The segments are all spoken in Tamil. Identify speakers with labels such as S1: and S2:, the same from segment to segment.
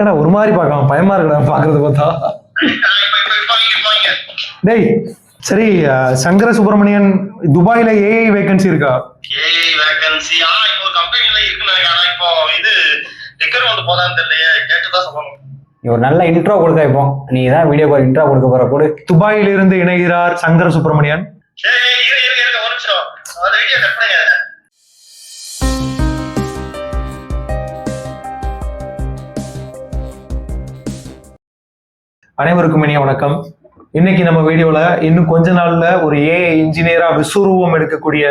S1: ஏன்னா ஒரு மாதிரி பார்க்கலாம், பயமா இருக்கா பாக்குறது பார்த்தா. டேய் சரி, சங்கர சுப்பிரமணியன் துபாயில ஏஐ வேகன்சி இருக்கா?
S2: ஏஐ வேகன்சி இப்போ கம்பெனில இருக்குன்னு நினைக்கிறேன். இப்போ இது டிக்கர் வந்து போதான்னு தெரியலையே, கேட்டுதான் சொல்லணும்.
S3: ஒரு நல்ல இன்ட்ரோ கொடுக்க, இப்போ நீ தான் வீடியோக்கு இன்ட்ரோ கொடுக்க போற கூட.
S1: துபாயில இருந்து இணைகிறார் சங்கர சுப்பிரமணியன்.
S2: ஒரு நிமிஷம், அந்த வீடியோ கட் பண்ணுங்க.
S1: அனைவருக்கும் இனிய வணக்கம். இன்னைக்கு நம்ம வீடியோல இன்னும் கொஞ்ச நாள்ல ஒரு ஏஐ இன்ஜினியரா விஸ்வரூபம் எடுக்கக்கூடிய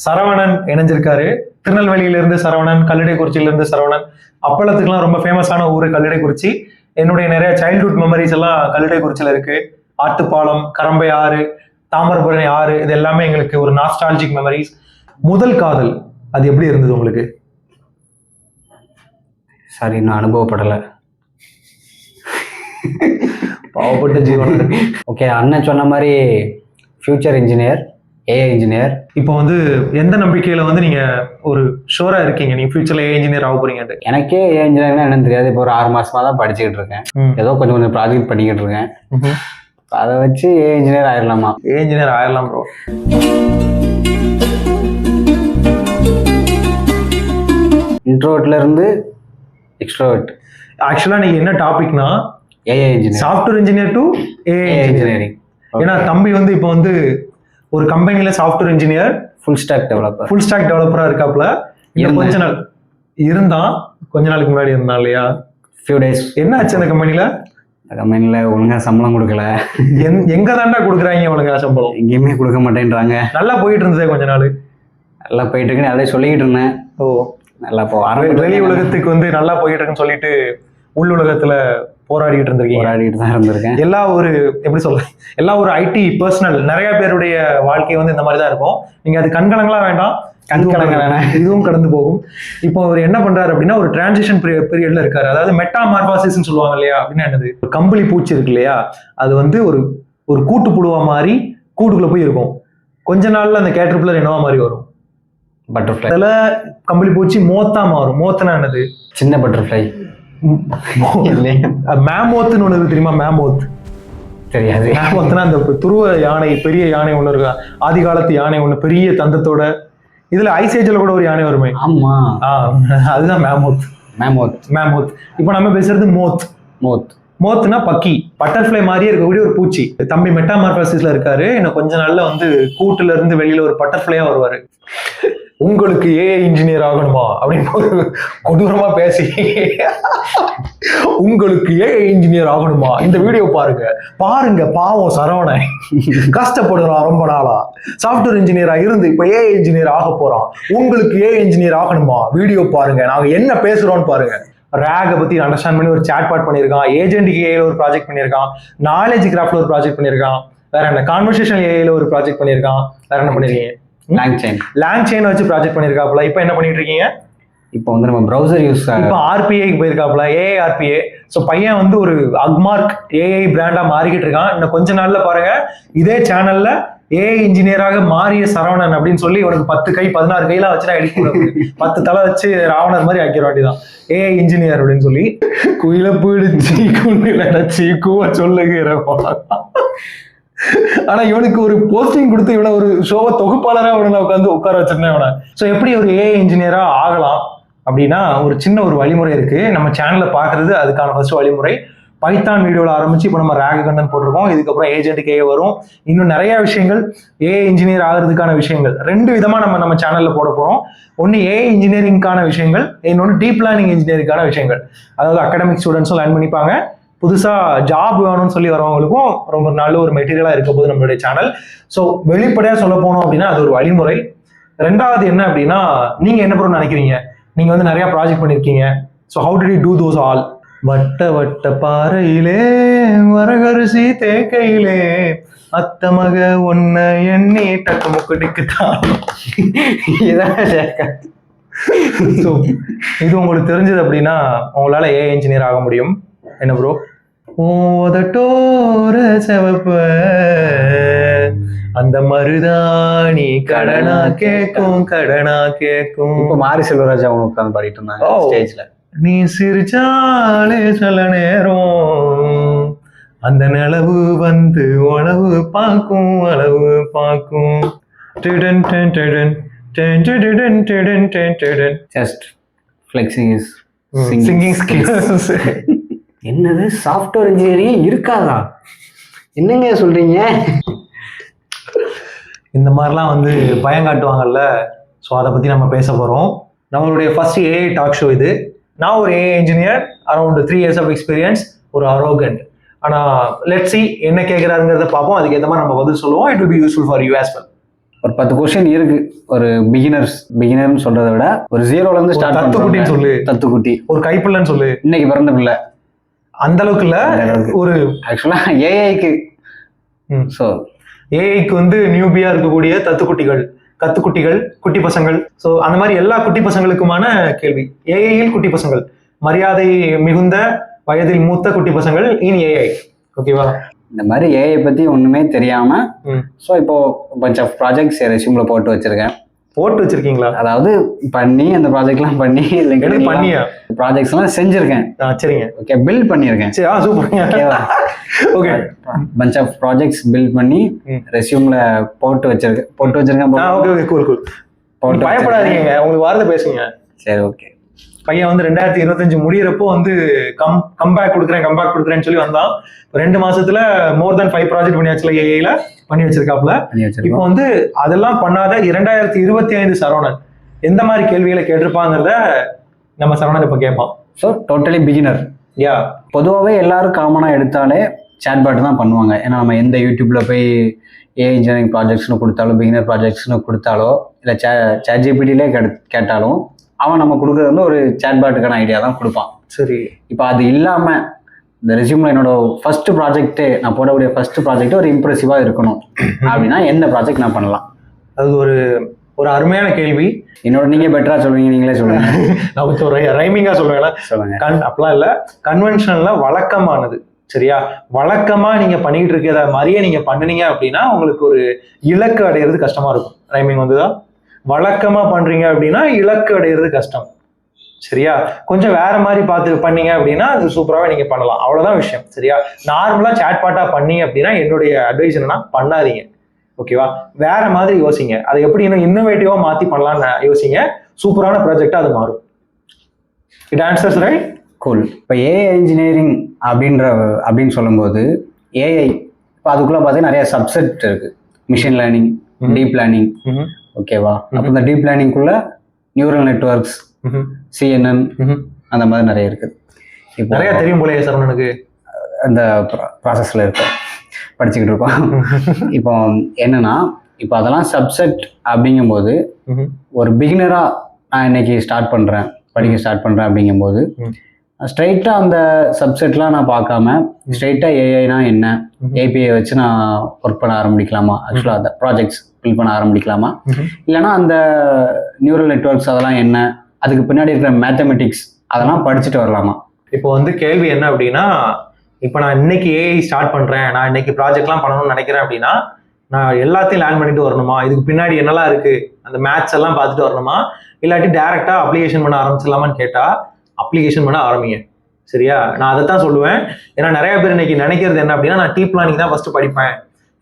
S1: சரவணன் இணைஞ்சிருக்காரு. திருநெல்வேலியிலிருந்து சரவணன், கல்லிடைக்குறிச்சியிலிருந்து சரவணன். அப்பளத்துக்குலாம் ரொம்ப ஃபேமஸான ஊரு கல்லிடைக்குறிச்சி. என்னுடைய நிறைய சைல்ட்ஹுட் மெமரிஸ் எல்லாம் கல்லிடைக்குறிச்சியில இருக்கு. ஆட்டுப்பாலம், கரம்பை ஆறு, தாமிரபரணி ஆறு, இது எல்லாமே எங்களுக்கு ஒரு நாஸ்டாலஜிக் மெமரிஸ். முதல் காதல் அது எப்படி இருந்தது உங்களுக்கு?
S3: சாரி, நான் அனுபவப்படலை.
S1: பாவப்பட்ட ஜீவன்.
S3: ஓகே, அண்ணன் சொன்ன மாதிரி ஃபியூச்சர் இன்ஜினியர், ஏஐ இன்ஜினியர்.
S1: இப்போ வந்து எந்த நம்பிக்கையில வந்து நீங்க ஒரு ஷோரா இருக்கீங்க நீங்க ஃபியூச்சர்ல ஏஐ இன்ஜினியர் ஆக போறீங்க?
S3: எனக்கே ஏஐ இன்ஜினியர்னா என்னன்னு தெரியாது. இப்போ ஒரு 6 மாசமா தான் படிச்சுக்கிட்டு இருக்கேன். ஏதோ கொஞ்சம் ப்ராஜெக்ட் பண்ணிக்கிட்டு இருக்கேன். அதை வச்சு ஏஐ இன்ஜினியர் ஆயிடலாமா?
S1: ஏஐ இன்ஜினியர் ஆயிடலாம் ப்ரோ.
S3: இன்ட்ரோவர்ட்ல இருந்து எக்ஸ்ட்ரோவர்ட்.
S1: ஆக்சுவலா நீங்க என்ன டாபிக்னா
S3: AI engineer,
S1: software engineer to AI engineering. ஏன்னா தம்பி வந்து இப்போ வந்து ஒரு கம்பெனில சாஃப்ட்வேர் இன்ஜினியர்,
S3: ஃபுல் ஸ்டாக்
S1: டெவலப்பரா இருக்காப்ல. கொஞ்ச நாள் இருந்தான், கொஞ்ச நாளுக்கு முன்னாடி இருந்தான் இல்லையா?
S3: Few days.
S1: என்ன ஆச்சு அந்த கம்பெனில?
S3: ஒழுங்கா சம்பளம் கொடுக்கல.
S1: எங்க தாண்டா கொடுக்குறாங்க ஒழுங்கா சம்பளம்?
S3: எங்கேயுமே கொடுக்க மாட்டேன்றாங்க.
S1: நல்லா போயிட்டு இருந்ததே கொஞ்ச நாள்.
S3: நல்லா போயிட்டு இருக்குன்னு அதே சொல்லிக்கிட்டு இருந்தேன். நல்லா
S1: வெளி உலகத்துக்கு வந்து நல்லா போயிட்டு இருக்குன்னு சொல்லிட்டு உள் உலகத்துல போராடிட்டு தான் இருந்திருக்கேன். எல்லா ஒரு எப்படி சொல்ற, எல்லா ஒரு ஐடி பர்சனல் நிறைய பேருடைய வாழ்க்கை வந்து இந்த மாதிரி தான் இருக்கும். நீங்க அது கண்கலங்களா வேண்டாம், இதுவும் கடந்து போகும். இப்போ அவர் என்ன பண்றாரு அப்படின்னா, ஒரு டிரான்சிஷன் பீரியட்ல இருக்காரு. அதாவது மெட்டாமார்பாசிஸ்ன்னு சொல்லுவாங்க இல்லையா? அப்படின்னா என்னது? ஒரு கம்பளி பூச்சி இருக்கு இல்லையா, அது வந்து ஒரு கூட்டு புழுவா மாதிரி கூட்டுக்குள்ள போய் இருக்கும். கொஞ்ச நாள்ல அந்த கேட்டர்பில்லர் என்னவா மாதிரி வரும்?
S3: பட்டர்ஃப்ளை.
S1: அதுல கம்பளி பூச்சி மோத்தா மாறும். மோத்தனா என்னது?
S3: சின்ன பட்டர்ஃப்ளை.
S1: மேமோத்னு ஒண்ணு இருக்கு தெரியுமா? மேமோத்
S3: தெரியாது.
S1: மேமோத்னா அந்த துருவ யானை, பெரிய யானை ஒண்ணு இருக்கு, ஆதி காலத்து யானை ஒண்ணு, பெரிய தந்தத்தோட. இதுல ஐசேஜ்ல கூட ஒரு யானை வருமே.
S3: ஆமா,
S1: அதுதான் மேமோத். இப்போ நம்ம பேசுறது மோத்னா பக்கி, பட்டர்ஃப்ளை மாதிரியே இருக்கக்கூடிய ஒரு பூச்சி. தம்பி மெட்டாமார்பாசிஸ்ல இருக்காரு. இன்னும் கொஞ்ச நாள்ல வந்து கூட்டுல இருந்து வெளியில ஒரு பட்டர்ஃப்ளையா வருவாரு. உங்களுக்கு ஏஐ இன்ஜினியர் ஆகணுமா அப்படின்னு ஒரு கொடூரமா பேசி, உங்களுக்கு ஏஐ இன்ஜினியர் ஆகணுமா, இந்த வீடியோ பாருங்க பாவம் சரவணன் கஷ்டப்படுறான் ரொம்ப நாளா, சாஃப்ட்வேர் இன்ஜினியரா இருந்து இப்ப ஏஐ இன்ஜினியர் ஆக போறான். உங்களுக்கு ஏஐ இன்ஜினியர் ஆகணுமா, வீடியோ பாருங்க, நாங்க என்ன பேசுறோம்னு பாருங்க. ரேக பத்தி அண்டர்ஸ்டாண்ட் பண்ணி ஒரு சாட் பாட் பண்ணியிருக்கான். ஏஜென்ட் ஏஐல ஒரு ப்ராஜெக்ட் பண்ணியிருக்கான். நாலேஜ் கிராஃப்ட்ல ஒரு ப்ராஜெக்ட் பண்ணியிருக்கான். வேற என்ன, கான்வர்சேஷன் ஏஐல ஒரு ப்ராஜெக்ட் பண்ணியிருக்கான். வேற என்ன பண்ணிருக்கீங்க? லாங் செயின் வச்சு ப்ராஜெக்ட் பண்ணிருக்காப்ல. இப்போ என்ன பண்ணிட்டு இருக்கீங்க?
S3: இப்போ வந்து நம்ம ப்ரௌசர் யூஸ்,
S1: இப்போ ஆர்பிஐக்கு போயிருக்காப்ல, ஏஐ ஆர்பிஐ. ஸோ பையன் வந்து ஒரு அக்மார்க் ஏஐ பிராண்டா மாறிக்கிட்டு இருக்கான். இன்னும் கொஞ்ச நாள்ல பாருங்க, இதே சேனல்ல ஏஐ இன்ஜினியராக மாறிய சரவணன் அப்படின்னு சொல்லி உனக்கு 10 கை 16 கையெல்லாம் வச்சு நான் எடுக்க 10 தலை வச்சு ராவணர் மாதிரி ஆக்கிற வேண்டியதான் ஏஐ இன்ஜினியர் அப்படின்னு சொல்லி. குயில பிடிச்சி நினைச்சி கூவ சொல்லுகிற. ஆனா இவனுக்கு ஒரு போஸ்டிங் கொடுத்து இவனை ஒரு ஷோவை தொகுப்பாளரா இவனை உட்கார வச்சிருந்தேன் இவனை. ஸோ எப்படி ஒரு ஏஐ இன்ஜினியரா ஆகலாம் அப்படின்னா, ஒரு சின்ன ஒரு வழிமுறை இருக்கு. நம்ம சேனல்ல பாக்குறது அதுக்கான ஃபர்ஸ்ட் வழிமுறை. பைத்தான் வீடியோல ஆரம்பிச்சு இப்போ நம்ம ரேக் கண்டென்ட் போட்டிருக்கோம். இதுக்கப்புறம் ஏஜென்ட் ஏஐ வரும். இன்னும் நிறைய விஷயங்கள், ஏஐ இன்ஜினியர் ஆகிறதுக்கான விஷயங்கள் 2 விதமா நம்ம சேனல்ல போட போறோம். ஒன்னு ஏஐ இன்ஜினியரிங்கான விஷயங்கள், இன்னொன்று டீப் லேர்னிங் இன்ஜினியரிங்கான விஷயங்கள். அதாவது அகாடமிக் ஸ்டூடெண்ட்ஸும் லேர்ன் பண்ணிப்பாங்க, புதுசா ஜாப் வேணும்னு சொல்லி வரவங்களுக்கும் ரொம்ப நல்ல ஒரு மெட்டீரியலா இருக்க போது நம்மளுடைய சேனல். ஸோ வெளிப்படையா சொல்ல போனோம் அப்படின்னா அது ஒரு வழிமுறை. 2வது என்ன அப்படின்னா, நீங்க என்ன பண்ணணும்னு நினைக்கிறீங்க? நீங்க வந்து நிறைய ப்ராஜெக்ட் பண்ணிருக்கீங்க. So how did you do those all? வட்ட வட்ட பாறையிலே வரகரிசி தேக்கையிலே அத்த மக ஒன்ன எண்ணி டக்கு முக்கடிக்குத்தான். ஸோ இது உங்களுக்கு தெரிஞ்சது அப்படின்னா உங்களால ஏஐ இன்ஜினியர் ஆக முடியும். என்ன ப்ரோ? ஓதட்டோர செவப்ப அந்த மருதாணி கடனா கேக்கும்.
S3: இப்போ மாரி செல்வராஜ் அவங்க உட்காந்து பாடிட்டு இருந்தாங்க ஸ்டேஜ்ல.
S1: நீ சிரிச்சாலே சில நேரம் அந்த நிலவு வந்து உளவு பார்க்கும் அளவு பார்க்கும்.
S3: Just flexing is
S1: singing skills.
S3: என்னது சாஃப்ட்வேர் இன்ஜினியரிங் இருக்காதா? என்னங்க சொல்றீங்க?
S1: இந்த மாதிரிலாம் வந்து பயம் காட்டுவாங்கல்ல. ஸோ அதை பற்றி நம்ம பேச போகிறோம். நம்மளுடைய ஃபர்ஸ்ட் ஏஐ டாக் ஷோ இது. நான் ஒரு AI engineer, around 3 years of experience, ஒரு அரோகண்ட். ஆனால் லெட்ஸ் சி என்ன கேட்குறாருங்கிறத பார்ப்போம். அதுக்கு ஏற்ற மாதிரி நம்ம பதில் சொல்லுவோம். It will be useful for you as well.
S3: ஒரு 10 கொஸ்டின் இருக்கு. ஒரு பிகினர்னு சொல்றதை விட ஒரு 0ல இருந்து ஸ்டார்ட்.
S1: தத்துக்குட்டின்னு சொல்லு.
S3: தத்துக்குட்டி.
S1: ஒரு கைப்பிள்ளைன்னு சொல்லு.
S3: இன்னைக்கு பிறந்த பிள்ளை.
S1: அந்த அளவுக்கு இல்ல. ஒரு
S3: ஆக்சுவலா ஏஐக்கு ஸோ
S1: ஏஐக்கு வந்து நியூபியா இருக்கக்கூடிய தத்துக்குட்டிகள், கத்துக்குட்டிகள், குட்டி பசங்கள். ஸோ அந்த மாதிரி எல்லா குட்டி பசங்களுக்குமான கேள்வி. ஏஐயில் குட்டி பசங்கள், மரியாதை மிகுந்த வயதில் மூத்த குட்டி பசங்கள் இன் ஏஐ. ஓகேவா?
S3: இந்த மாதிரி ஏஐ பத்தி ஒண்ணுமே தெரியாம ஸோ இப்போ பஞ்ச் ஆஃப் ப்ராஜெக்ட்ஸ் ரெஸ்யூம்ல போட்டு வச்சிருக்கேன்.
S1: போட்டு வச்சிருக்கீங்களா?
S3: அதாவது பண்ணி அந்த ப்ராஜெக்ட்லாம் பண்ணி
S1: பண்ணியா
S3: ப்ராஜெக்ட்ஸ் எல்லாம் செஞ்சிருக்கேன்.
S1: சரிங்க.
S3: ஓகே, பில்ட் பண்ணியிருக்கேன்.
S1: சரி, super. Okay,
S3: bunch of projects build பண்ணி ரெஸ்யூம்ல போட்டு வச்சிருக்கேன்.
S1: Okay okay, cool cool. பயப்படாதீங்க, உங்களுக்கு வார்த்தை பேசுங்க.
S3: சரி, ஓகே.
S1: பையன் வந்து 2025 முடியறப்போ வந்து கம்பேக் கொடுக்குறேன்னு சொல்லி வந்தான். 2 மாசத்துல மோர் தென் 5 ப்ராஜெக்ட் பண்ணியாச்சுல, ஏஐல பண்ணி வச்சிருக்காப்ல. இப்போ வந்து அதெல்லாம் பண்ணாத 2025 சரவணன் எந்த மாதிரி கேள்விகளை கேட்டிருப்பாங்கிறத நம்ம சரவணன் இப்ப கேட்பான்.
S3: So totally beginner.
S1: யா, பொதுவாகவே
S3: எல்லாரும் காமனா எடுத்தாலே சாட்பாட் தான் பண்ணுவாங்க. ஏன்னா நம்ம எந்த யூடியூப்ல போய் ஏஐ இன்ஜினியரிங் ப்ராஜெக்ட்ஸ்னு கொடுத்தாலும், பிகினர் ப்ராஜெக்ட்ஸ்னு கொடுத்தாலோ, இல்லை சாட்ஜிபிடிலே கேட்டாலும் அவன் நம்ம கொடுக்குறது வந்து ஒரு சாட்பாட்டுக்கான ஐடியா தான் கொடுப்பான்.
S1: சரி,
S3: இப்போ அது இல்லாம இந்த ரெஸ்யூம்ல என்னோட ஃபர்ஸ்ட் ப்ராஜெக்ட், நான் போடக்கூடிய ஃபர்ஸ்ட் ப்ராஜெக்ட் ஒரு இம்ப்ரெசிவா இருக்கணும் அப்படின்னா எந்த ப்ராஜெக்ட் நான் பண்ணலாம்?
S1: அது ஒரு அருமையான கேள்வி.
S3: என்னோட நீங்க பெட்டரா சொல்லுவீங்க, நீங்களே சொல்லுங்க.
S1: நான் ரைமிங்கா சொல்லுவேன்.
S3: சொல்லுங்க.
S1: அப்படிலாம் இல்ல, கன்வென்ஷனல்ல வழக்கமானது. சரியா? வழக்கமா நீங்க பண்ணிட்டு இருக்கிறத மாதிரியே நீங்க பண்ணுனீங்க அப்படின்னா உங்களுக்கு ஒரு இலக்கு அடையிறது கஷ்டமா இருக்கும். ரைமிங் வந்துதான். வழக்கமா பண்றீங்க அப்படின்னா இலக்கு அடையிறது கஷ்டம். சரியா? கொஞ்சம் வேற மாதிரி பார்த்து பண்ணீங்க அப்படின்னா அது சூப்பராகவே நீங்க பண்ணலாம். அவ்வளவுதான் விஷயம். சரியா? நார்மலா சாட் பாட்டா பண்ணீங்க அப்படின்னா என்னுடைய அட்வைஸ் என்னன்னா பண்ணாதீங்க. ஓகேவா? வேற மாதிரி யோசிங்க. அதை எப்படி இன்னோவேட்டிவா மாத்தி பண்ணலாம்னு யோசிங்க. சூப்பரான ப்ராஜெக்டா அது மாறும். It answers right?
S3: கூல். இப்போ ஏஐ இன்ஜினியரிங் அப்படின்னு சொல்லும்போது ஏஐ இப்போ அதுக்குள்ள பார்த்தீங்கன்னா நிறைய சப்செட் இருக்கு. Machine learning, deep learning. ஓகேவா? அப்போ இந்த டீப் லேர்னிங்குள்ள நியூரல் நெட்வொர்க்ஸ், CNN அந்த மாதிரி நிறைய இருக்குது. இப்போ
S1: நிறைய தெரியும் போலயே சரவணனுக்கு.
S3: அந்த ப்ராசஸ்ல இருக்கோம், படிச்சுக்கிட்டு இருக்கோம். இப்போ என்னன்னா, இப்போ அதெல்லாம் சப்செட் அப்படிங்கும்போது ஒரு பிகினரா நான் இன்னைக்கு படிக்க ஸ்டார்ட் பண்றேன் அப்படிங்கும்போது ஸ்ட்ரைட்டா அந்த சப்செட்லாம் நான் பார்க்காம ஸ்ட்ரைட்டா ஏஐனா என்ன, ஏபிஐ வச்சு நான் ஒர்க் பண்ண ஆரம்பிக்கலாமா, ஆக்சுவலா அந்த ப்ராஜெக்ட்ஸ் பில் பண்ண ஆரம்பிக்கலாமா, இல்லைன்னா அந்த நியூரல் நெட்வொர்க்ஸ் அதெல்லாம் என்ன, அதுக்கு பின்னாடி இருக்கிற மேத்தமெட்டிக்ஸ் அதெல்லாம் படிச்சுட்டு வரலாமா?
S1: இப்போ வந்து கேள்வி என்ன அப்படின்னா, இப்போ நான் இன்னைக்கு ஏஐ ஸ்டார்ட் பண்றேன், நான் இன்னைக்கு ப்ராஜெக்ட்லாம் பண்ணணும்னு நினைக்கிறேன் அப்படின்னா நான் எல்லாத்தையும் லேர்ன் பண்ணிட்டு வரணுமா, இதுக்கு பின்னாடி என்னெல்லாம் இருக்கு அந்த மேத்ஸ் எல்லாம் பார்த்துட்டு வரணுமா, இல்லாட்டி டைரக்டா அப்ளிகேஷன் பண்ண ஆரம்பிச்சிடலாமான்னு கேட்டா அப்ளிகேஷன் பண்ண ஆரம்பிங்க. சரியா? நான் அதை தான் சொல்லுவேன். ஏன்னா நிறைய பேர் இன்னைக்கு நினைக்கிறது என்ன அப்படின்னா, நான் டீப் லேர்னிங் தான் ஃபர்ஸ்ட் படிப்பேன்,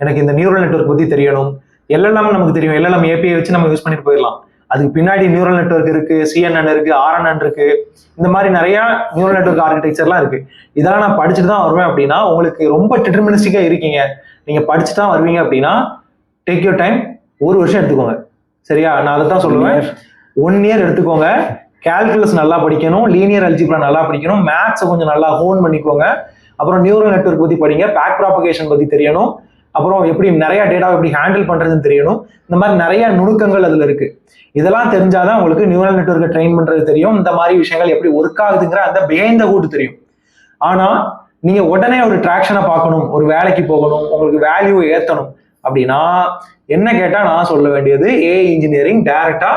S1: எனக்கு இந்த நியூரல் நெட்வொர்க் பத்தி தெரியணும். எல்எல்எம் நமக்கு தெரியும், எல்எல்எம் ஏபிஐ வச்சு நம்ம யூஸ் பண்ணிட்டு போயிடலாம். அதுக்கு பின்னாடி நியூரல் நெட்வொர்க் இருக்கு, CNN இருக்கு, RNN இருக்கு, இந்த மாதிரி நிறைய நியூரல் நெட்வொர்க் ஆர்கிடெக்சர்லாம் இருக்கு. இதெல்லாம் நான் படிச்சுட்டு தான் வருவேன் அப்படின்னா உங்களுக்கு ரொம்ப டிட்டர்மினிஸ்டிக்கா இருக்கீங்க, நீங்க படிச்சுட்டு தான் வருவீங்க அப்படின்னா டேக் யூர் டைம். 1 வருஷம் எடுத்துக்கோங்க. சரியா? நான் அதை தான் சொல்லுவேன். 1 year எடுத்துக்கோங்க. கால்குலஸ் நல்லா படிக்கணும், லீனியர் அல்ஜிப்ரா நல்லா படிக்கணும், மேத்ஸை கொஞ்சம் நல்லா ஹோன் பண்ணிக்கோங்க. அப்புறம் நியூரல் நெட்வொர்க் பத்தி படிங்க, பேக் ப்ராபகேஷன் பத்தி தெரியணும், அப்புறம் எப்படி நிறைய டேட்டா எப்படி ஹேண்டில் பண்றதுன்னு தெரியணும். இந்த மாதிரி நிறைய நுணுக்கங்கள் அதுல இருக்கு. இதெல்லாம் தெரிஞ்சாதான் உங்களுக்கு நியூரல் நெட்வொர்க்கை ட்ரெயின் பண்றது தெரியும், இந்த மாதிரி விஷயங்கள் எப்படி ஒர்க் ஆகுதுங்கிற அந்த பிஹைண்ட் த ஹூட் தெரியும். ஆனா நீங்க உடனே ஒரு ட்ராக்ஷனை பார்க்கணும், ஒரு வேலைக்கு போகணும், உங்களுக்கு வேல்யூ ஏத்தணும் அப்படின்னா என்ன கேட்டா நான் சொல்ல வேண்டியது ஏஐ இன்ஜினியரிங் டைரக்டா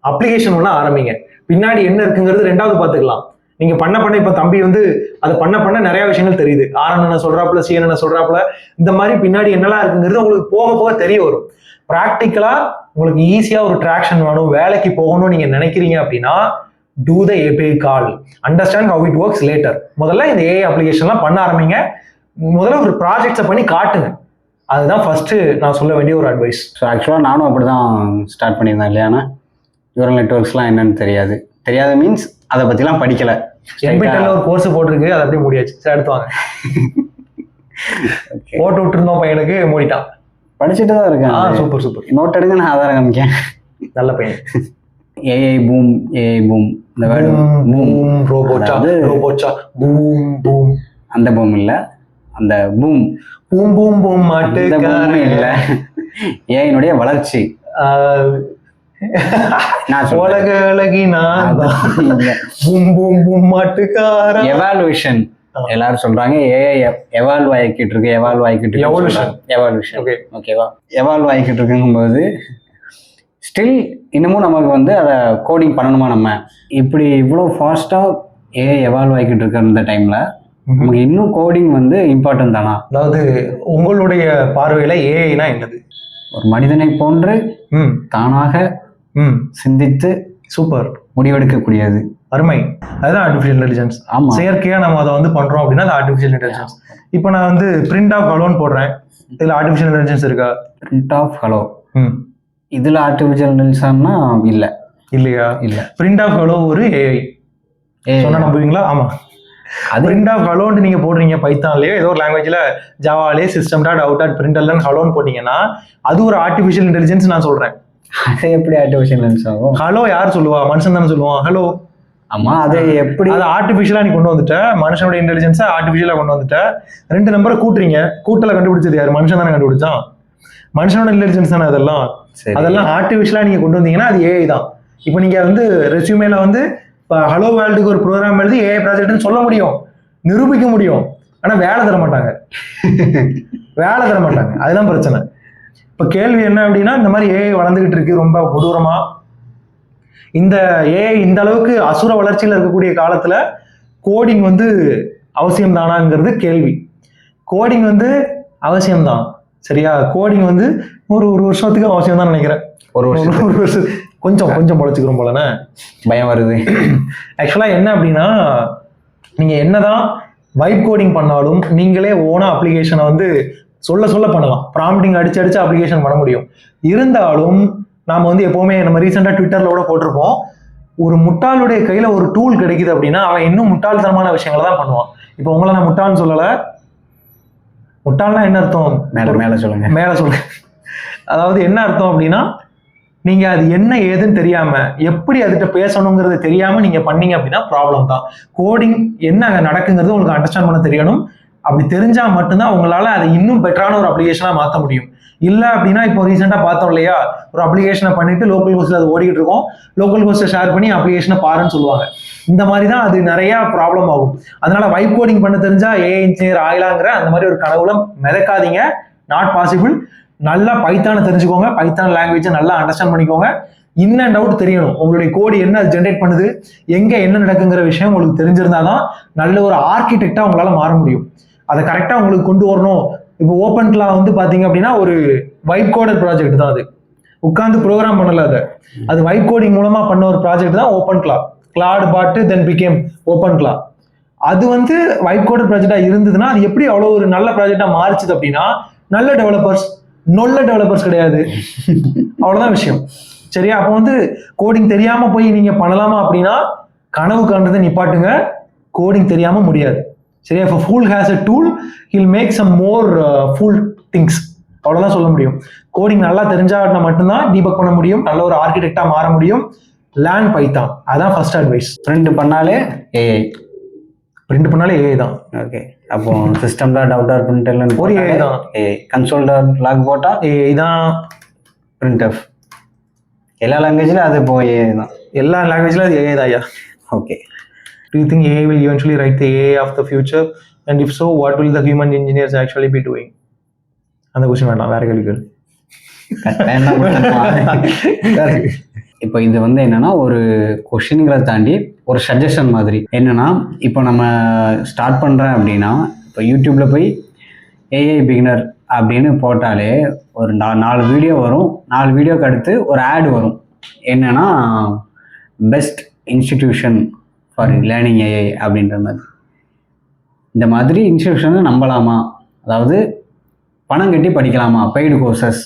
S1: அப்ளிகேஷன் ஒண்ணு ஆரம்பிங்க. பின்னாடி என்ன இருக்குங்கிறது 2வது பார்த்துக்கலாம். நீங்க பண்ண இப்ப தம்பி வந்து அதை பண்ண நிறைய விஷயங்கள் தெரியுது. RNN சொல்றாப்புல, CNN சொல்றாப்புல, இந்த மாதிரி பின்னாடி என்னெல்லாம் இருக்குங்கிறது உங்களுக்கு போக போக தெரிய வரும். ப்ராக்டிக்கலா உங்களுக்கு ஈஸியா ஒரு ட்ராக்ஷன் வேணும், வேலைக்கு போகணும்னு நீங்க நினைக்கிறீங்க அப்படின்னா do the API call, understand how it works later. முதல்ல இந்த AI அப்ளிகேஷன்லாம் பண்ண ஆரம்பிங்க, முதல்ல ஒரு ப்ராஜெக்ட்ஸை பண்ணி காட்டுங்க. அதுதான் ஃபர்ஸ்ட் நான் சொல்ல வேண்டிய ஒரு அட்வைஸ்.
S3: ஸோ ஆக்சுவலாக நானும் அப்படி தான் ஸ்டார்ட் பண்ணியிருந்தேன் இல்லையானா, நியூரல் நெட்வொர்க்ஸ்லாம் என்னன்னு தெரியாது மீன்ஸ் அதை பற்றிலாம் படிக்கலை.
S1: NPTEL ஒரு கோர்ஸ் போட்டிருக்கு, அது அப்படியே மூடியாச்சு. சரி அடுத்து வாங்க. போட்டு விட்டுருந்தோம் பையனுக்கு, மூடிட்டான்.
S3: படிச்சுட்டு தான் இருக்கேன்.
S1: Super super.
S3: நோட் எடுங்க, நான் ஆதாரம் காமிக்கேன்.
S1: நல்ல பையன்.
S3: ஏஐ பூம் இந்த வேர்டு பூம்
S1: ரோபோட்டா பூம் பூம்
S3: அந்த பூம் இல்லை, அந்த பூம்
S1: பூம் பூம் பூம் மாட்டு
S3: இல்லை, ஏஐனுடைய வளர்ச்சி.
S1: உலக அழகி நான் பூம் பூம் பூம் மாட்டுக்கார.
S3: எவாலுவேஷன் எல்லாரும் சொல்றாங்க, ஏஐ எவால்வ் ஆகிக்கிட்டு இருக்கு, எவால்யூஷன் ஓகேவா. எவால்வ் ஆகிக்கிட்டு இருக்குங்கும்போது ஸ்டில் இன்னமும் நமக்கு வந்து அதை கோடிங் பண்ணணுமா? நம்ம இப்படி இவ்வளோ ஃபாஸ்ட்டாக ஏஐ எவால்வ் ஆகிக்கிட்டு இருக்கிற இந்த டைமில் நமக்கு இன்னும் கோடிங் வந்து இம்பார்ட்டன்ட் தானா?
S1: அதாவது உங்களுடைய பார்வையில் ஏஐனா என்னது?
S3: ஒரு மனிதனை போன்று தானாக சிந்தித்து
S1: சூப்பர்
S3: முடிவெடுக்கக்கூடியது.
S1: அருமை. அதுதான் ஆர்டிஃபிஷியல் இன்டெலிஜென்ஸ்.
S3: ஆமாம்,
S1: செயற்கையாக நம்ம அதை வந்து பண்ணுறோம் அப்படின்னா அது ஆர்டிஃபிஷியல் இன்டெலிஜென்ஸ். இப்போ நான் வந்து பிரிண்ட் ஆஃப் ஹலோன்னு போடுறேன், இதில் ஆர்டிஃபிஷியல் இன்டெலிஜென்ஸ் இருக்கா?
S3: பிரிண்ட் ஆஃப் ஹலோ இதில் ஆர்டிஃபிஷியல் இன்டெலிஜென்ஸ்னா இல்லையா? இல்லை.
S1: பிரிண்ட் ஆஃப் ஹலோ ஒரு ஏஐ சொன்னா நம்புவீங்களா? ஆமாம். அது பிரிண்ட் ஆஃப் ஹலோன்னு நீங்கள் போடுறீங்க பைத்தான்லேயோ ஏதோ ஒரு லாங்குவேஜில், ஜாவாலே சிஸ்டம் டாட் அவுட் டாட் பிரிண்டர்லன்னு ஹலோன்னு போட்டிங்கன்னா அது ஒரு ஆர்டிஃபிஷியல் இன்டெலிஜென்ஸ் நான் சொல்கிறேன்.
S3: அது எப்படி ஆர்டிஃபிஷியல் இன்டெலிஜென்ஸ் ஆகும்?
S1: ஹலோ யார் சொல்லுவா? மனுஷன் தானே சொல்லுவான் ஹலோ.
S3: ஆமா, அது எப்படி? அது
S1: ஆர்டிஃபிஷியலா நீ கொண்டு வந்துட்ட, மனுஷனோட இன்டெலிஜென்ஸை ஆர்டிஃபிஷியலா கொண்டு வந்துட்ட. 2 நம்பரை கூட்டுறீங்க, கூட்டல கண்டுபிடிச்சது யாரு? மனுஷன் தானே கண்டுபிடிச்சான். மனுஷனோட இன்டெலிஜென்ஸ் தானே அதெல்லாம். அதெல்லாம் ஆர்டிஃபிஷியலா நீங்க கொண்டு வந்தீங்கன்னா அது ஏஐ தான். இப்போ நீங்க வந்து ரெஸ்யூமேல வந்து ஹலோ வேர்ல்டுக்கு ஒரு ப்ரோக்ராம் எழுதி ஏஐ ப்ராஜெக்ட்னு சொல்ல முடியும், நிரூபிக்க முடியும். ஆனா வேலை தர மாட்டாங்க. அதுதான் பிரச்சனை. இப்ப கேள்வி என்ன அப்படின்னா, இந்த மாதிரி ஏஐ வளர்ந்துகிட்டு இருக்கு ரொம்ப கொடூரமா. இந்த ஏஐ இந்த அளவுக்கு அசுர வளர்ச்சியில் இருக்கக்கூடிய காலத்துல கோடிங் வந்து அவசியம் தானாங்கிறது கேள்வி. கோடிங் வந்து அவசியம்தான், சரியா? கோடிங் வந்து ஒரு வருஷத்துக்கு அவசியம் தான் நினைக்கிறேன். ஒரு வருஷம் கொஞ்சம் பொழைச்சிக்கிறோம் போலண்ணே,
S3: பயம் வருது.
S1: ஆக்சுவலா என்ன அப்படின்னா, நீங்க என்னதான் வைப் கோடிங் பண்ணாலும் நீங்களே ஓனா அப்ளிகேஷனை வந்து சொல்ல பண்ணலாம். ப்ராம்ப்டிங் அடிச்சு அப்ளிகேஷன் பண்ண முடியும். இருந்தாலும் நாம வந்து எப்பவுமே நம்ம ரீசெண்டா ட்விட்டர்ல கூட போட்டிருப்போம், ஒரு முட்டாளுடைய கையில ஒரு டூல் கிடைக்குது அப்படின்னா அவன் இன்னும் முட்டாள்தனமான விஷயங்களை தான் பண்ணுவான். இப்போ உங்களை நான் முட்டாள்னு சொல்லல. முட்டாள்னா என்ன அர்த்தம்?
S3: மேல சொல்லுங்க.
S1: அதாவது என்ன அர்த்தம் அப்படின்னா, நீங்க அது என்ன ஏதுன்னு தெரியாம, எப்படி அதுகிட்ட பேசணுங்கிறது தெரியாம நீங்க பண்ணீங்க அப்படின்னா ப்ராப்ளம் தான். கோடிங் என்ன அங்க நடக்குங்கிறது உங்களுக்கு அண்டர்ஸ்டாண்ட் பண்ண தெரியணும். அப்படி தெரிஞ்சா மட்டும்தான் உங்களால அதை இன்னும் பெட்டரான ஒரு அப்ளிகேஷனா மாற்ற முடியும். இல்லை அப்படின்னா இப்போ ரீசெண்டா பார்த்தோம் இல்லையா, ஒரு அப்ளிகேஷனை பண்ணிட்டு லோக்கல் ஹோஸ்ட்ல அது ஓடிக்கிட்டு இருக்கோம், லோக்கல் ஹோஸ்ட்டை ஷேர் பண்ணி அப்ளிகேஷனை பாருன்னு சொல்லுவாங்க. இந்த மாதிரி தான் அது நிறைய ப்ராப்ளம் ஆகும். அதனால வைப் கோடிங் பண்ண தெரிஞ்சா ஏஐ இன்ஜினியர் ஆகலாங்கிற அந்த மாதிரி ஒரு கனவுல மிதக்காதீங்க. Not possible. நல்லா பைத்தானை தெரிஞ்சுக்கோங்க, பைத்தான் லாங்குவேஜை நல்லா அண்டர்ஸ்டாண்ட் பண்ணிக்கோங்க. இன் அண்ட் அவுட் தெரியணும். உங்களுடைய கோடு என்ன அது ஜென்ரேட் பண்ணுது, எங்க என்ன நடக்குங்கிற விஷயம் உங்களுக்கு தெரிஞ்சிருந்தாதான் நல்ல ஒரு ஆர்கிடெக்டா உங்களால மாற முடியும். அதை கரெக்டா உங்களுக்கு கொண்டு வரணும். இப்போ ஓப்பன் கிளா வந்து பாத்தீங்க அப்படின்னா ஒரு வைப் கோடர் ப்ராஜெக்ட் தான். அது உட்காந்து ப்ரோக்ராம் பண்ணல, அது வைப் கோடிங் மூலமா பண்ண ஒரு ப்ராஜெக்ட் தான் ஓப்பன் கிளா. கிளாட் பாட்டு தென் பிகேம் ஓப்பன் கிளா. அது வந்து வைப் கோடர் ப்ராஜெக்டா இருந்ததுன்னா அது எப்படி அவ்வளோ ஒரு நல்ல ப்ராஜெக்டா மாறிச்சுது அப்படின்னா, நல்ல டெவலப்பர்ஸ் கிடையாது, அவ்வளவுதான் விஷயம். சரியா? அப்போ வந்து கோடிங் தெரியாம போய் நீங்க பண்ணலாமா அப்படின்னா கனவு காண்றதை நிப்பாட்டுங்க. கோடிங் தெரியாம முடியாது. சரியா? if a fool has a tool, he'll make some more fool things. அவ்வளவுதான் சொல்ல முடியும். கோடிங் நல்லா தெரிஞ்சா மட்டும்தான் டீபக் பண்ண முடியும், நல்ல ஒரு ஆர்கிடெக்டா மாற முடியும். லேர்ன் பைத்தான், அதான் ஃபர்ஸ்ட் அட்வைஸ்.
S3: பிரிண்ட் பண்ணாலே ஏஐ
S1: தான்.
S3: ஓகே, அப்போ சிஸ்டம் டாட் அவுட் டாட் பிரிண்டர்ல
S1: ஒரு ஏஐ தான்.
S3: கன்சோல் டாட் லாக் போட்டா
S1: ஏஐ தான்.
S3: பிரிண்ட் எஃப் எல்லா லாங்குவேஜ்ல அது இப்போ ஏஐ தான்.
S1: எல்லா லாங்குவேஜ்ல அது ஏஐ தான்.
S3: Okay.
S1: Do you think AI will eventually write the AI of the future? And if so, what will the human engineers actually be doing? அந்த கொஸ்டின் வேண்டாம், வேற கேள்விகள்.
S3: இப்போ இது வந்து என்னன்னா ஒரு கொஸ்டின்களை தாண்டி ஒரு சஜஷன் மாதிரி. என்னன்னா இப்போ நம்ம ஸ்டார்ட் பண்ணுறேன் அப்படின்னா, இப்போ யூடியூப்ல போய் ஏஐ பிகினர் அப்படின்னு போட்டாலே ஒரு 4 வீடியோ வரும். 4 வீடியோக்கு அடுத்து ஒரு ஆட் வரும். என்னன்னா best institution for learning AI அப்படின்ற மாதிரி. இந்த மாதிரி இன்ஸ்டிடியூஷனை நம்பலாமா? அதாவது பணம் கட்டி படிக்கலாமா பெய்டு கோர்சஸ்?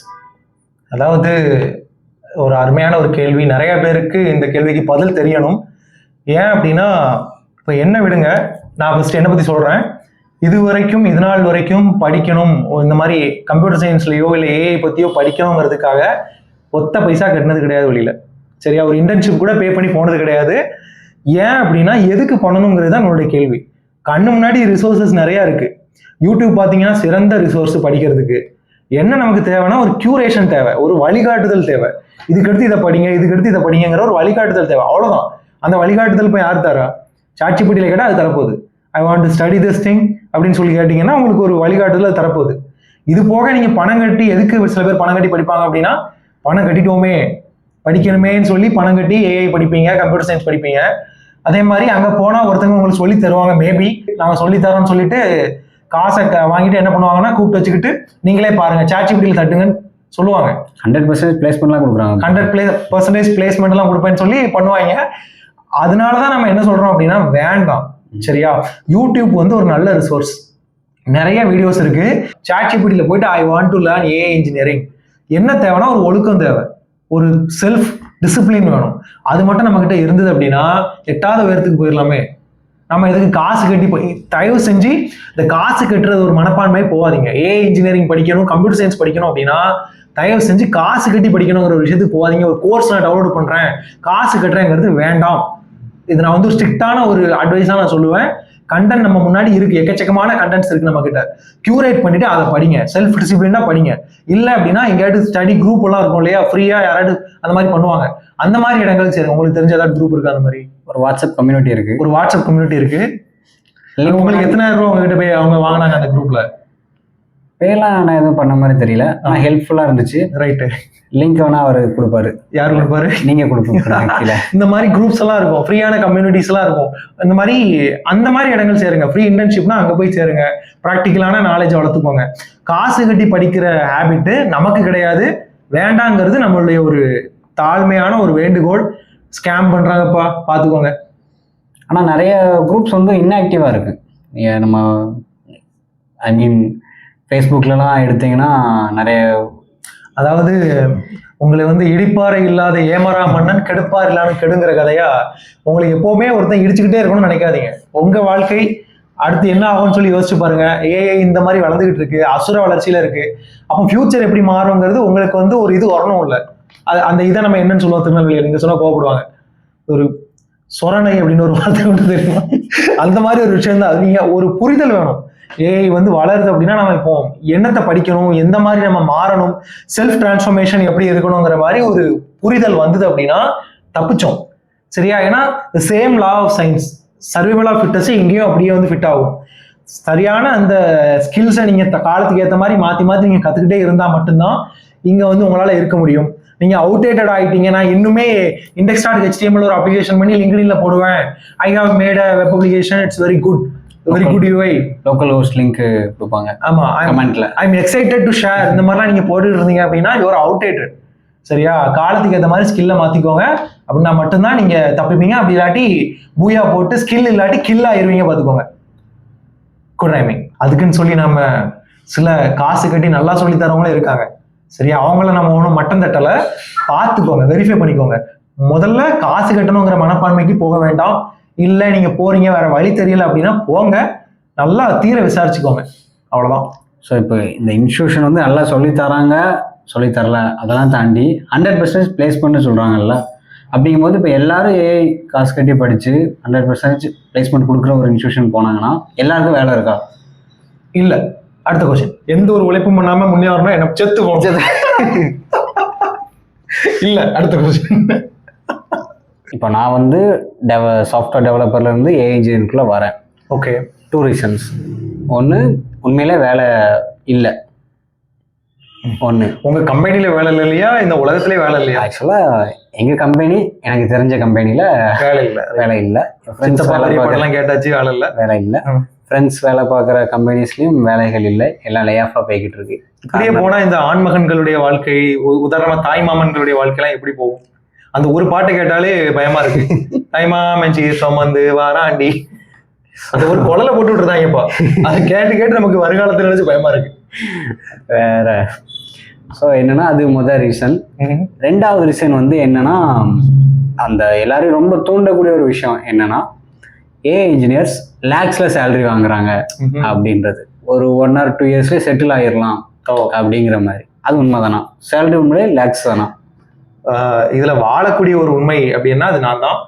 S1: அதாவது ஒரு அருமையான ஒரு கேள்வி. நிறைய பேருக்கு இந்த கேள்விக்கு பதில் தெரியணும். ஏன் அப்படின்னா, இப்போ என்ன விடுங்க, நான் ஃபர்ஸ்ட் என்னை பற்றி சொல்கிறேன். இது நாள் வரைக்கும் படிக்கணும், இந்த மாதிரி கம்ப்யூட்டர் சயின்ஸ்லையோ இல்லை ஏஐ பற்றியோ படிக்கணுங்கிறதுக்காக ஒத்த பைசா கட்டினது கிடையாது வெளியில். சரியா? ஒரு இன்டர்ன்ஷிப் கூட பே பண்ணி போனது கிடையாது. ஏன் அப்படின்னா, எதுக்கு பண்ணணுங்கிறது தான் என்னுடைய கேள்வி. கண்ணு முன்னாடி ரிசோர்ஸஸ் நிறையா இருக்குது. யூடியூப் பார்த்தீங்கன்னா சிறந்த ரிசோர்ஸ் படிக்கிறதுக்கு. என்ன நமக்கு தேவைன்னா ஒரு கியூரேஷன் தேவை, ஒரு வழிகாட்டுதல் தேவை. இதுக்கடுத்து இதை படிங்க, இதுக்கடுத்து இதை படிங்கிற ஒரு வழிகாட்டுதல் தேவை. அவ்வளோதான். அந்த வழிகாட்டுதல் போய் யார் தரா? சாட்சிப்பட்டியில் கேட்டால் அது தரப்போகுது. I want to study this thing அப்படின்னு சொல்லி கேட்டிங்கன்னா உங்களுக்கு ஒரு வழிகாட்டுதல் தரப்போகுது. இது போக நீங்கள் பணம் கட்டி, எதுக்கு சில பேர் பணம் கட்டி படிப்பாங்க அப்படின்னா, பணம் கட்டிட்டோமே படிக்கணுமேன்னு சொல்லி பணம் கட்டி ஏஐ படிப்பீங்க, கம்ப்யூட்டர் சயின்ஸ் படிப்பீங்க. அதே மாதிரி அங்கே போனால் ஒருத்தவங்க உங்களுக்கு சொல்லி தருவாங்க. மேபி நாங்கள் சொல்லித்தரோன்னு சொல்லிட்டு காசை வாங்கிட்டு என்ன பண்ணுவாங்கன்னா, கூப்பிட்டு வச்சுக்கிட்டு நீங்களே பாருங்க, சாட்சிப்பட்டியில் தட்டுங்கன்னு சொல்லுவாங்க.
S3: 100% பிளேஸ்மெண்ட்லாம் கொடுக்குறாங்க.
S1: 100% பிளேஸ்மெண்ட்லாம் கொடுப்பேன்னு சொல்லி பண்ணுவாங்க. அதனாலதான் நம்ம என்ன சொல்றோம் அப்படின்னா, வேண்டாம். சரியா? யூடியூப் வந்து ஒரு நல்ல ரிசோர்ஸ், நிறைய வீடியோஸ் இருக்கு. சாட்சிப்பட்டியில் போயிட்டு ஐ want to learn AI engineering, என்ன தேவைன்னா ஒரு ஒழுக்கம் தேவை, ஒரு செல்ஃப் டிசிப்ளின் வேணும். அது மட்டும் நம்ம கிட்ட இருந்தது அப்படின்னா 8வது உயரத்துக்கு போயிடலாமே. நம்ம எதுக்கு காசு கட்டி தயவு செஞ்சு இந்த காசு கட்டுறது ஒரு மனப்பான்மையே போகாதீங்க. ஏஐ இன்ஜினியரிங் படிக்கணும், கம்ப்யூட்டர் சயின்ஸ் படிக்கணும் அப்படின்னா தயவு செஞ்சு காசு கட்டி படிக்கணுங்கிற ஒரு விஷயத்துக்கு போகாதீங்க. ஒரு கோர்ஸ் நான் டவுன்லோட் பண்றேன், காசு கட்டுறேங்கிறது வேண்டாம். இது நான் வந்து ஒரு ஸ்ட்ரிக்டான ஒரு அட்வைஸா நான் சொல்லுவேன். கண்டென்ட் நம்ம முன்னாடி இருக்கு, எக்கச்சக்கமான கண்டென்ட்ஸ் இருக்கு நம்ம கிட்ட. கியூரேட் பண்ணிட்டு அதை படிங்க, செல்ஃப் டிசிப்ளினா படிங்க. இல்லை அப்படின்னா எங்கேயாவது ஸ்டடி குரூப் எல்லாம் இருக்கும் இல்லையா, ஃப்ரீயா யாராவது அந்த மாதிரி பண்ணுவாங்க. அந்த மாதிரி இடங்கள் சரி, உங்களுக்கு தெரிஞ்ச ஏதாவது குரூப் இருக்கு? அந்த மாதிரி
S3: ஒரு வாட்ஸ்அப் கம்யூனிட்டி இருக்கு.
S1: உங்களுக்கு எத்தனாயிரம் ரூபா உங்ககிட்ட போய் அவங்க வாங்கினாங்க அந்த குரூப்ல?
S3: பேலாம் நான் எதுவும் பண்ண மாதிரி தெரியல, ஆனால் ஹெல்ப்ஃபுல்லா இருந்துச்சு.
S1: ரைட்டு.
S3: லிங்க் வேணா அவர் கொடுப்பாரு.
S1: யாரு கொடுப்பாரு?
S3: நீங்க கொடுப்பீங்க.
S1: இந்த மாதிரி குரூப்ஸ் எல்லாம் இருக்கும், ஃப்ரீயான கம்யூனிட்டிஸ் எல்லாம் இருக்கும். இந்த மாதிரி அந்த மாதிரி இடங்கள் சேருங்க. ஃப்ரீ இன்டர்ன்ஷிப்னா அங்க போய் சேருங்க. ப்ராக்டிக்கலான நாலேஜ் வளர்த்துக்கோங்க. காசு கட்டி படிக்கிற ஹேபிட் நமக்கு கிடையாது, வேண்டாங்கிறது நம்மளுடைய ஒரு தாழ்மையான ஒரு வேண்டுகோள். ஸ்கேம் பண்றாங்கப்பா, பாத்துக்கோங்க.
S3: ஆனா நிறைய குரூப்ஸ் வந்து இன்ஆக்டிவா இருக்கு. நம்ம ஐ மீன் ஃபேஸ்புக்லலாம் எடுத்தீங்கன்னா நிறைய, அதாவது
S1: உங்களை வந்து இடிப்பாறை இல்லாத ஏமரா மன்னன் கெடுப்பார் இல்லான்னு கெடுங்கிற கதையா, உங்களுக்கு எப்பவுமே ஒருத்தன் இடிச்சுக்கிட்டே இருக்கணும்னு நினைக்காதீங்க. உங்க வாழ்க்கை அடுத்து என்ன ஆகும்னு சொல்லி யோசிச்சு பாருங்க. ஏஐ இந்த மாதிரி வளர்ந்துகிட்டு இருக்கு, அசுர வளர்ச்சியில இருக்கு. அப்போ ஃபியூச்சர் எப்படி மாறுங்கிறது உங்களுக்கு வந்து ஒரு இது வரணும். இல்லை அந்த இதை நம்ம என்னன்னு சொல்லுவோம், திருநெல்வேலியில் நீங்க சொன்னா கோவப்படுவாங்க, ஒரு சொரணை அப்படின்னு ஒரு வார்த்தை ஒன்று தெரியுமா? அந்த மாதிரி ஒரு விஷயம் தான். நீங்க ஒரு புரிதல் வேணும். ஏஐ வந்து வளருது அப்படின்னா நம்ம இப்போ என்னத்தை படிக்கணும், எந்த மாதிரி நம்ம மாறணும், செல்ஃப் டிரான்ஸ்ஃபர்மேஷன் எப்படி இருக்கணுங்கிற மாதிரி ஒரு புரிதல் வந்தது அப்படின்னா தப்பிச்சோம். சரியா? ஏன்னா same law of science, survival of fittest இங்கேயும் அப்படியே வந்து ஃபிட் ஆகும். சரியான அந்த ஸ்கில்ஸை நீங்க காலத்துக்கு ஏற்ற மாதிரி மாற்றி மாற்றி நீங்க கற்றுக்கிட்டே இருந்தால் மட்டும்தான் இங்கே வந்து உங்களால் இருக்க முடியும். நீங்க அவுடேட்டட் ஆகிட்டீங்க, நான் இன்னுமே index.html ஒரு அப்ளிகேஷன் பண்ணி லிங்க்டின்ல போடுவேன், I have made a web application, it's very good UI,
S3: local host link கொடுப்பாங்க.
S1: ஆமா,
S3: கமெண்ட்ல I
S1: am excited to share, இந்த மாதிரிலாம் நீங்க போட்டுட்டு இருந்தீங்க அப்படின்னா யூஆர் அவுடேட்டட். சரியா? காலத்துக்கு ஏற்ற மாதிரி ஸ்கில்லை மாத்திக்கோங்க, அப்படின்னா மட்டும்தான் நீங்க தப்பிப்பீங்க. அப்படி இல்லாட்டி பூயா போட்டு ஸ்கில் இல்லாட்டி கில் ஆயிருவீங்க, பாத்துக்கோங்க. Good rhyming. அதுக்குன்னு சொல்லி நம்ம சில காசு கட்டி நல்லா சொல்லி தரவங்களும் இருக்காங்க. சரியா? அவங்கள நம்ம ஒன்றும் மட்டம் தட்டல, பார்த்துக்கோங்க, வெரிஃபை பண்ணிக்கோங்க. முதல்ல காசு கட்டணுங்கிற மனப்பான்மைக்கு போக வேண்டாம். இல்லை நீங்க போறீங்க வேற வழி தெரியல அப்படின்னா போங்க, நல்லா தீர விசாரிச்சுக்கோங்க, அவ்வளவுதான்.
S3: ஸோ இப்போ இந்த இன்ஸ்டியூஷன் வந்து நல்லா சொல்லித்தராங்க, சொல்லித்தரல அதெல்லாம் தாண்டி 100% பிளேஸ்மெண்ட்னு சொல்றாங்கல்ல. அப்படிங்கும்போது இப்போ எல்லாரும் ஏஐ காசு கட்டி படிச்சு 100% பிளேஸ்மெண்ட் கொடுக்குற ஒரு இன்ஸ்டியூஷன் போனாங்கன்னா எல்லாருக்கும் வேலை இருக்கா?
S1: இல்லை. அடுத்த கொஸ்டின், எந்த ஒரு உழைப்பும் பண்ணாம முன்னேறணும், எனக்கு செத்து போச்சு. இல்ல. அடுத்த கொஸ்டின்,
S3: இப்போ நான் வந்து சாஃப்ட்வேர் டெவலப்பர்ல இருந்து ஏஐ இன்ஜினியரிங்குள்ள வரேன்.
S1: ஓகே.
S3: 2 ரீசன்ஸ். ஒன்று, உண்மையிலே வேலை இல்லை. ஒன்று,
S1: உங்க கம்பெனில வேலை இல்லையா, இந்த உலகத்திலே வேலை இல்லையா?
S3: ஆக்சுவலா எங்க கம்பெனி, எனக்கு தெரிஞ்ச கம்பெனில வேலை இல்லை.
S1: கேட்டாச்சு,
S3: வேலை இல்லை. ஃப்ரெண்ட்ஸ் வேலை பார்க்குற கம்பெனிஸ்லயும் வேலைகள் இல்லை, எல்லாம் லே ஆஃபா போய்கிட்டு இருக்கு.
S1: இப்படியே போனா இந்த ஆண்மகன்களுடைய வாழ்க்கை, உதாரணமா தாய் மாமன்களுடைய வாழ்க்கைலாம் எப்படி போகும்? அந்த ஒரு பாட்டை கேட்டாலே பயமா இருக்கு. தைமா மெஞ்சி சுமந்து வாராண்டி அந்த ஒரு குழலை போட்டு விட்டுருந்தாங்கப்பா. அதை கேட்டு கேட்டு நமக்கு வருங்காலத்துல நினைச்சு பயமா இருக்கு.
S3: வேற ஸோ என்னன்னா அது முதல் ரீசன். ரெண்டாவது ரீசன் வந்து என்னன்னா, அந்த எல்லாரையும் ரொம்ப தூண்டக்கூடிய ஒரு விஷயம் என்னன்னா, ஏஐ இன்ஜினியர்ஸ் லேக்ஸ்ல சேலரி வாங்குறாங்க அப்படின்றது. ஒரு 1 or 2 yearsல செட்டில் ஆயிடலாம் அப்படிங்கிற மாதிரி. அது உண்மைதானா? சேலரி உண்மையிலே லேக்ஸ் தானா?
S1: இதுல வாழக்கூடிய ஒரு உண்மை அப்படின்னா அது நான் தான்.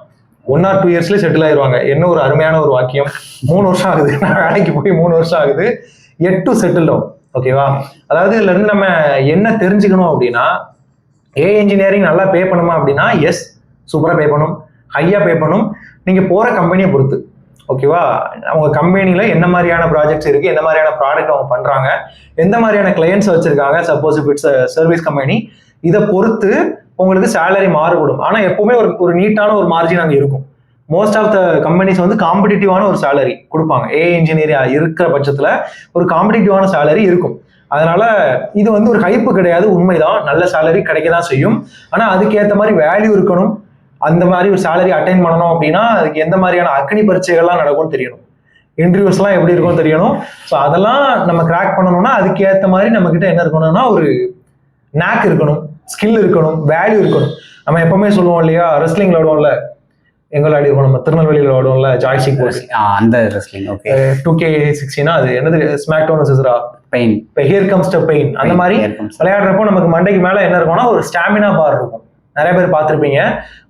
S1: 1 or 2 yearsல செட்டில் ஆயிடுவாங்க. என்ன ஒரு அருமையான ஒரு வாக்கியம். 3 வருஷம் ஆகுது, நான் வேலைக்கு போய் 3 வருஷம் ஆகுது, yet to settle down. ஓகேவா? அதாவது இதுல இருந்து நம்ம என்ன தெரிஞ்சுக்கணும் அப்படின்னா, ஏஐ இன்ஜினியரிங் நல்லா பே பண்ணுமா அப்படின்னா எஸ், சூப்பரா பே பண்ணும், ஹையா பே பண்ணும். நீங்க போற கம்பெனியை பொறுத்து. ஓகேவா? அவங்க கம்பெனில என்ன மாதிரியான ப்ராஜெக்ட்ஸ் இருக்கு, என்ன மாதிரியான ப்ராடக்ட் அவங்க பண்றாங்க, எந்த மாதிரியான கிளையன்ஸ் வச்சிருக்காங்க, சப்போஸ் இப் இட்ஸ் சர்வீஸ் கம்பெனி, இதை பொறுத்து உங்களுக்கு சேலரி மாறுபடும். ஆனா எப்பவுமே ஒரு நீட்டான ஒரு மார்ஜின் அங்கே இருக்கும். மோஸ்ட் ஆஃப் த கம்பெனிஸ் வந்து காம்படிட்டிவான ஒரு சேலரி கொடுப்பாங்க. ஏஐ இன்ஜினியரியா இருக்கிற பட்சத்துல ஒரு காம்படிட்டிவான சேலரி இருக்கும். அதனால இது வந்து ஒரு ஹைப்பு கிடையாது, உண்மைதான். நல்ல சேலரி கிடைக்க தான் செய்யும். ஆனா அதுக்கேற்ற மாதிரி வேல்யூ இருக்கணும். அந்த மாதிரி ஒரு சேலரி அட்டைன் பண்ணணும் அப்படின்னா அதுக்கு எந்த மாதிரியான அக்னி பரீட்சைகள்லாம் நடக்கும்னு தெரியணும், இன்டர்வியூஸ்லாம் எப்படி இருக்கும்னு தெரியணும். ஸோ அதெல்லாம் நம்ம கிராக் பண்ணணும்னா அதுக்கேற்ற மாதிரி நம்ம கிட்ட என்ன இருக்கணும்னா ஒரு நாக் இருக்கணும், ஸ்கில் இருக்கணும், வேல்யூ இருக்கணும். நம்ம எப்பவுமே சொல்லுவோம் இல்லையா, ரெஸ்லிங் விளையாடுவோம்ல, எங்க விளையாடிருக்கோம் நம்ம திருநெல்வேலியில் விளையாடுவோம்ல, ஜாய்ஸ்டிக்
S3: அந்த ரெஸ்லிங். ஓகே,
S1: 2K16 அது என்னது, ஸ்மாக் டவுன் சிஸ்ரா
S3: பெயின்,
S1: இப்போ ஹியர் கம்ஸ் த பெயின். அந்த மாதிரி விளையாடுறப்போ நமக்கு மண்டைக்கு மேல என்ன இருக்கும்னா ஒரு ஸ்டாமினா பார் இருக்கும். நிறைய பேர் பார்த்துருப்பீங்க.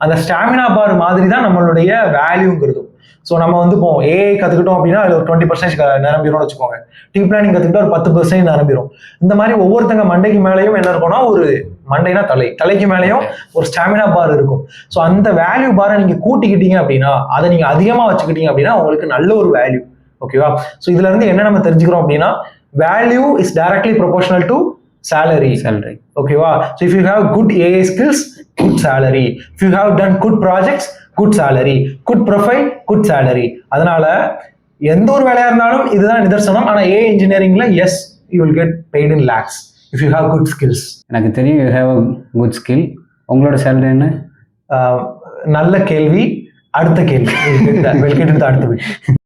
S1: அந்த ஸ்டாமினா பார் மாதிரி தான் நம்மளுடைய வேல்யூங்கிறது. ஸோ நம்ம வந்து இப்போ ஏஐ கற்றுக்கிட்டோம் அப்படின்னா அதில் ஒரு 20% நிரம்பிடும்னு வச்சுக்கோங்க. டீப் லேர்னிங் கற்றுக்கிட்டா ஒரு 10% நிரம்பிடும். இந்த மாதிரி ஒவ்வொருத்தங்க மண்டைக்கு மேலேயும் என்ன இருக்கும்னா ஒரு மண்டைனா தலைக்கு மேலேயும் ஒரு ஸ்டாமினா பார் இருக்கும். ஸோ அந்த வேல்யூ பாரை நீங்கள் கூட்டிக்கிட்டீங்க அப்படின்னா, அதை நீங்கள் அதிகமாக வச்சுக்கிட்டீங்க அப்படின்னா உங்களுக்கு நல்ல ஒரு வேல்யூ. ஓகேவா? ஸோ இதுல இருந்து என்ன நம்ம தெரிஞ்சுக்கிறோம் அப்படின்னா, value is directly proportional to salary. ஓகேவா? So if you have good AI skills, good salary. If you have done good projects, good salary. Good profile, good salary. அதனால எந்த ஒரு வேலையா இருந்தாலும் இதுதான் நிதர்சனம். ஆனா AI இன்ஜினியரிங்ல yes, you will get paid in lakhs if you have good skills.
S3: எனக்கு தெரியும் you have a good skill. உங்களோட சேலரி என்ன?
S1: நல்ல கேள்வி. அடுத்த கேள்வி. We'll get into the அடுத்த